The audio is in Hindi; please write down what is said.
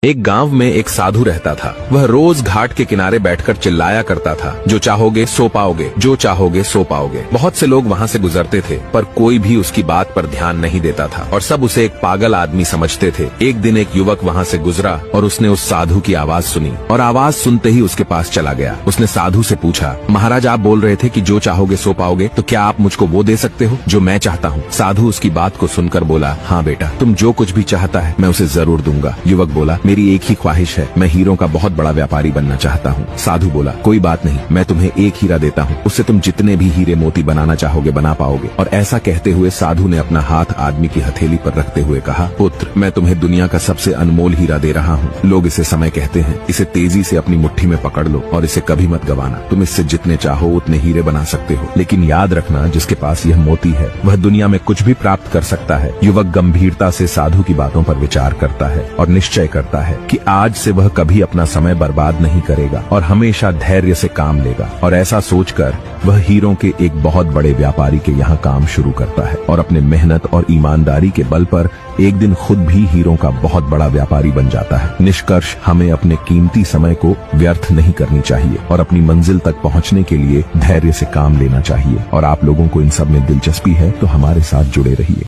एक गांव में एक साधु रहता था। वह रोज घाट के किनारे बैठकर चिल्लाया करता था, जो चाहोगे सो पाओगे, जो चाहोगे सो पाओगे। बहुत से लोग वहां से गुजरते थे, पर कोई भी उसकी बात पर ध्यान नहीं देता था और सब उसे एक पागल आदमी समझते थे। एक दिन एक युवक वहां से गुजरा और उसने उस साधु की आवाज सुनी और आवाज सुनते ही उसके पास चला गया। उसने साधु से पूछा, महाराज आप बोल रहे थे कि जो चाहोगे सो पाओगे, तो क्या आप मुझको वो दे सकते हो जो मैं चाहता हूँ? साधु उसकी बात को सुनकर बोला, हाँ बेटा, तुम जो कुछ भी चाहता है मैं उसे जरूर दूंगा। युवक बोला, मेरी एक ही ख्वाहिश है, मैं हीरों का बहुत बड़ा व्यापारी बनना चाहता हूँ। साधु बोला, कोई बात नहीं, मैं तुम्हें एक हीरा देता हूँ, उससे तुम जितने भी हीरे मोती बनाना चाहोगे बना पाओगे। और ऐसा कहते हुए साधु ने अपना हाथ आदमी की हथेली पर रखते हुए कहा, पुत्र, मैं तुम्हें दुनिया का सबसे अनमोल हीरा दे रहा हूँ। लोग इसे समय कहते हैं, इसे तेजी से अपनी मुट्ठी में पकड़ लो और इसे कभी मत गवाना। तुम इससे जितने चाहो उतने हीरे बना सकते हो, लेकिन याद रखना, जिसके पास यह मोती है वह दुनिया में कुछ भी प्राप्त कर सकता है। युवक गंभीरता से साधु की बातों पर विचार करता है और निश्चय करता है कि आज से वह कभी अपना समय बर्बाद नहीं करेगा और हमेशा धैर्य से काम लेगा। और ऐसा सोचकर वह हीरों के एक बहुत बड़े व्यापारी के यहाँ काम शुरू करता है और अपने मेहनत और ईमानदारी के बल पर एक दिन खुद भी हीरों का बहुत बड़ा व्यापारी बन जाता है। निष्कर्ष, हमें अपने कीमती समय को व्यर्थ नहीं करनी चाहिए और अपनी मंजिल तक पहुँचने के लिए धैर्य से काम लेना चाहिए। और आप लोगों को इन सब में दिलचस्पी है तो हमारे साथ जुड़े रहिए।